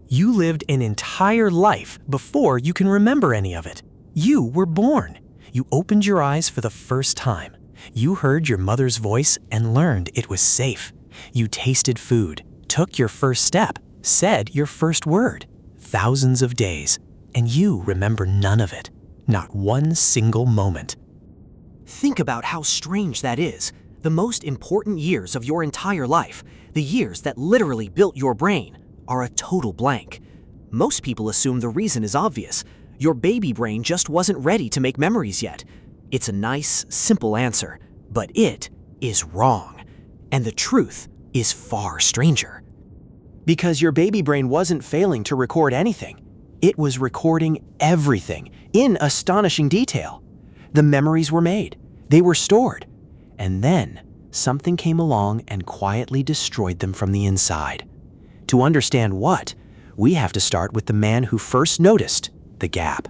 You lived an entire life before you can remember any of it. You were born. You opened your eyes for the first time. You heard your mother's voice and learned it was safe. You tasted food, took your first step, said your first word. Thousands of days, and you remember none of it. Not one single moment. Think about how strange that is. The most important years of your entire life, the years that literally built your brain, are a total blank. Most people assume the reason is obvious. Your baby brain just wasn't ready to make memories yet. It's a nice, simple answer, but it is wrong. And the truth is far stranger. Because your baby brain wasn't failing to record anything. It was recording everything in astonishing detail. The memories were made, they were stored, and then something came along and quietly destroyed them from the inside. To understand what, we have to start with the man who first noticed the gap.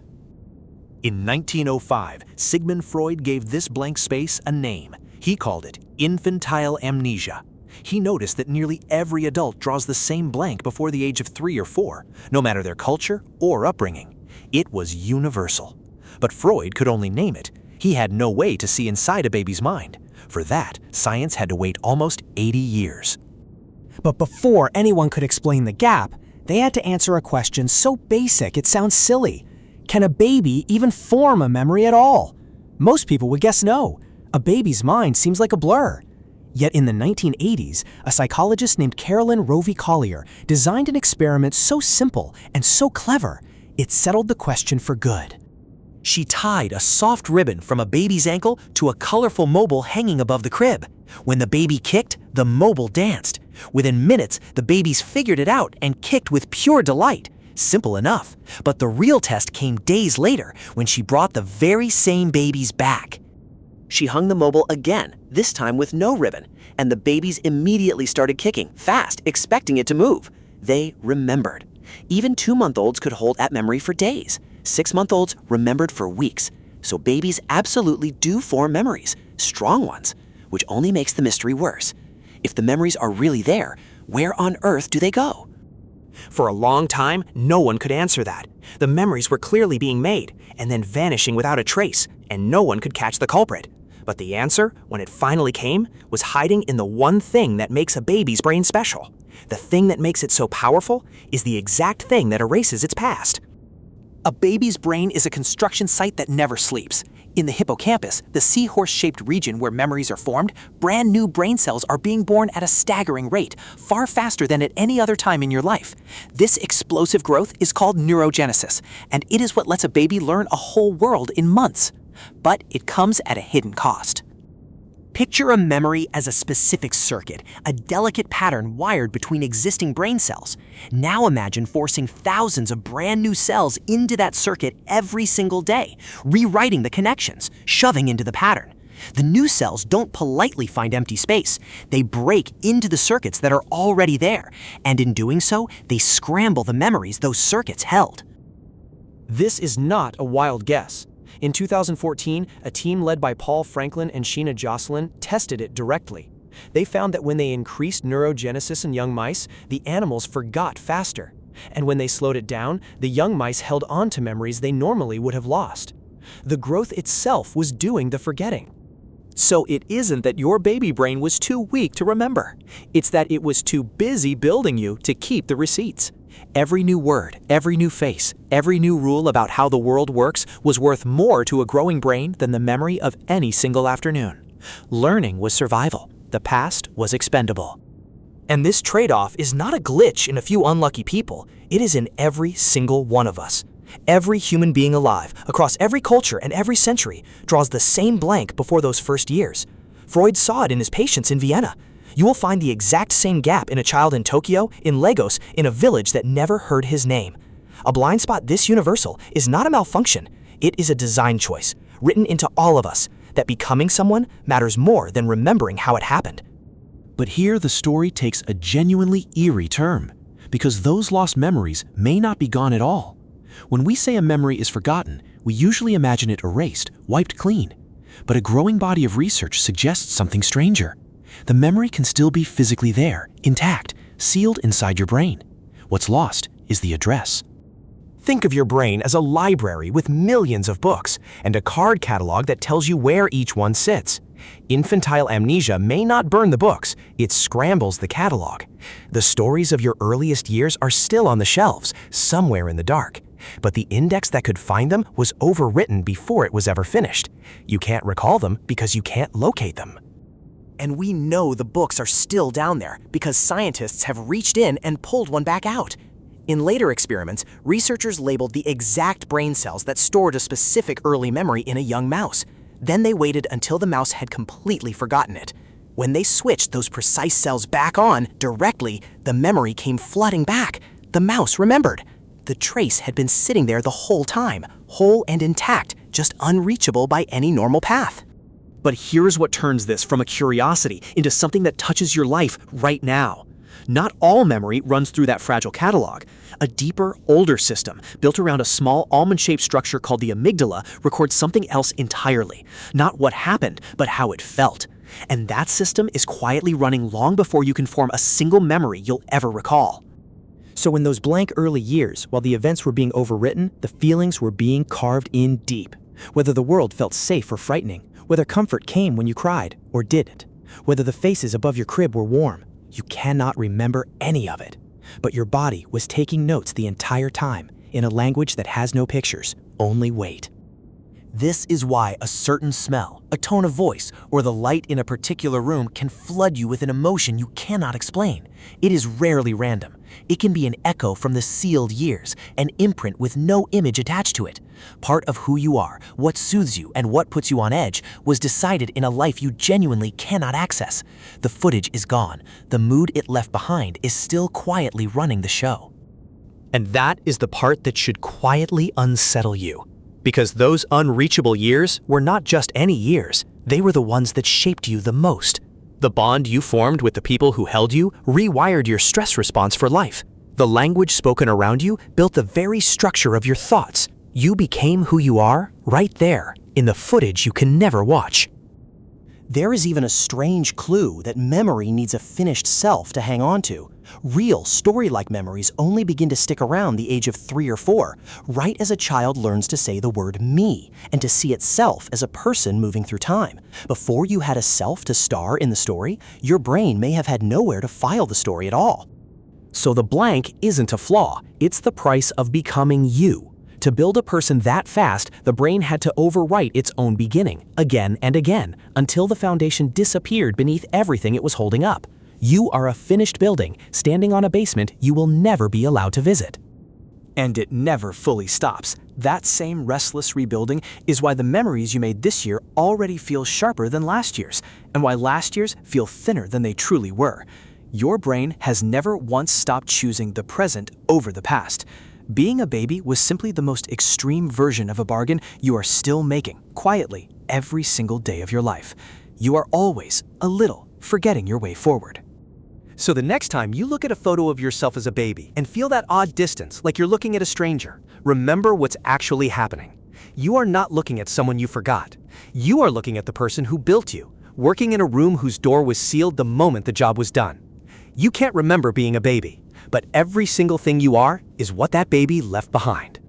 In 1905, Sigmund Freud gave this blank space a name. He called it infantile amnesia. He noticed that nearly every adult draws the same blank before the age of 3 or 4, no matter their culture or upbringing. It was universal. But Freud could only name it. He had no way to see inside a baby's mind. For that, science had to wait almost 80 years. But before anyone could explain the gap, they had to answer a question so basic it sounds silly. Can a baby even form a memory at all? Most people would guess no. A baby's mind seems like a blur. Yet in the 1980s, a psychologist named Rovee-Collier designed an experiment so simple and so clever, it settled the question for good. She tied a soft ribbon from a baby's ankle to a colorful mobile hanging above the crib. When the baby kicked, the mobile danced. Within minutes, the babies figured it out and kicked with pure delight. Simple enough. But the real test came days later when she brought the very same babies back. She hung the mobile again, this time with no ribbon, and the babies immediately started kicking, fast, expecting it to move. They remembered. Even 2-month-olds could hold that memory for days. 6-month-olds remembered for weeks. So babies absolutely do form memories, strong ones, which only makes the mystery worse. If the memories are really there, where on earth do they go? For a long time, no one could answer that. The memories were clearly being made and then vanishing without a trace, and no one could catch the culprit. But the answer, when it finally came, was hiding in the one thing that makes a baby's brain special. The thing that makes it so powerful is the exact thing that erases its past. A baby's brain is a construction site that never sleeps. In the hippocampus, the seahorse-shaped region where memories are formed, brand new brain cells are being born at a staggering rate, far faster than at any other time in your life. This explosive growth is called neurogenesis, and it is what lets a baby learn a whole world in months. But it comes at a hidden cost. Picture a memory as a specific circuit, a delicate pattern wired between existing brain cells. Now imagine forcing thousands of brand new cells into that circuit every single day, rewriting the connections, shoving into the pattern. The new cells don't politely find empty space. They break into the circuits that are already there, and in doing so, they scramble the memories those circuits held. This is not a wild guess. In 2014, a team led by Paul Franklin and Sheena Jocelyn tested it directly. They found that when they increased neurogenesis in young mice, the animals forgot faster. And when they slowed it down, the young mice held on to memories they normally would have lost. The growth itself was doing the forgetting. So it isn't that your baby brain was too weak to remember. It's that it was too busy building you to keep the receipts. Every new word, every new face, every new rule about how the world works was worth more to a growing brain than the memory of any single afternoon. Learning was survival. The past was expendable. And this trade-off is not a glitch in a few unlucky people. It is in every single one of us. Every human being alive, across every culture and every century, draws the same blank before those first years. Freud saw it in his patients in Vienna. You will find the exact same gap in a child in Tokyo, in Lagos, in a village that never heard his name. A blind spot this universal is not a malfunction. It is a design choice, written into all of us, that becoming someone matters more than remembering how it happened. But here the story takes a genuinely eerie turn, because those lost memories may not be gone at all. When we say a memory is forgotten, we usually imagine it erased, wiped clean. But a growing body of research suggests something stranger. The memory can still be physically there, intact, sealed inside your brain. What's lost is the address. Think of your brain as a library with millions of books and a card catalog that tells you where each one sits. Infantile amnesia may not burn the books, it scrambles the catalog. The stories of your earliest years are still on the shelves, somewhere in the dark. But the index that could find them was overwritten before it was ever finished. You can't recall them because you can't locate them. And we know the books are still down there because scientists have reached in and pulled one back out. In later experiments, researchers labeled the exact brain cells that stored a specific early memory in a young mouse. Then they waited until the mouse had completely forgotten it. When they switched those precise cells back on directly, the memory came flooding back. The mouse remembered. The trace had been sitting there the whole time, whole and intact, just unreachable by any normal path. But here's what turns this from a curiosity into something that touches your life right now. Not all memory runs through that fragile catalog. A deeper, older system, built around a small almond-shaped structure called the amygdala, records something else entirely. Not what happened, but how it felt. And that system is quietly running long before you can form a single memory you'll ever recall. So in those blank early years, while the events were being overwritten, the feelings were being carved in deep. Whether the world felt safe or frightening, whether comfort came when you cried or didn't, whether the faces above your crib were warm, you cannot remember any of it. But your body was taking notes the entire time in a language that has no pictures, only weight. This is why a certain smell, a tone of voice, or the light in a particular room can flood you with an emotion you cannot explain. It is rarely random. It can be an echo from the sealed years, an imprint with no image attached to it. Part of who you are, what soothes you, and what puts you on edge was decided in a life you genuinely cannot access. The footage is gone. The mood it left behind is still quietly running the show. And that is the part that should quietly unsettle you. Because those unreachable years were not just any years, they were the ones that shaped you the most. The bond you formed with the people who held you rewired your stress response for life. The language spoken around you built the very structure of your thoughts. You became who you are right there, in the footage you can never watch. There is even a strange clue that memory needs a finished self to hang on to. Real, story-like memories only begin to stick around the age of 3 or 4, right as a child learns to say the word me, and to see itself as a person moving through time. Before you had a self to star in the story, your brain may have had nowhere to file the story at all. So the blank isn't a flaw, it's the price of becoming you. To build a person that fast, the brain had to overwrite its own beginning, again and again, until the foundation disappeared beneath everything it was holding up. You are a finished building, standing on a basement you will never be allowed to visit. And it never fully stops. That same restless rebuilding is why the memories you made this year already feel sharper than last year's, and why last year's feel thinner than they truly were. Your brain has never once stopped choosing the present over the past. Being a baby was simply the most extreme version of a bargain you are still making, quietly, every single day of your life. You are always, a little, forgetting your way forward. So the next time you look at a photo of yourself as a baby and feel that odd distance, like you're looking at a stranger, remember what's actually happening. You are not looking at someone you forgot. You are looking at the person who built you, working in a room whose door was sealed the moment the job was done. You can't remember being a baby, but every single thing you are is what that baby left behind.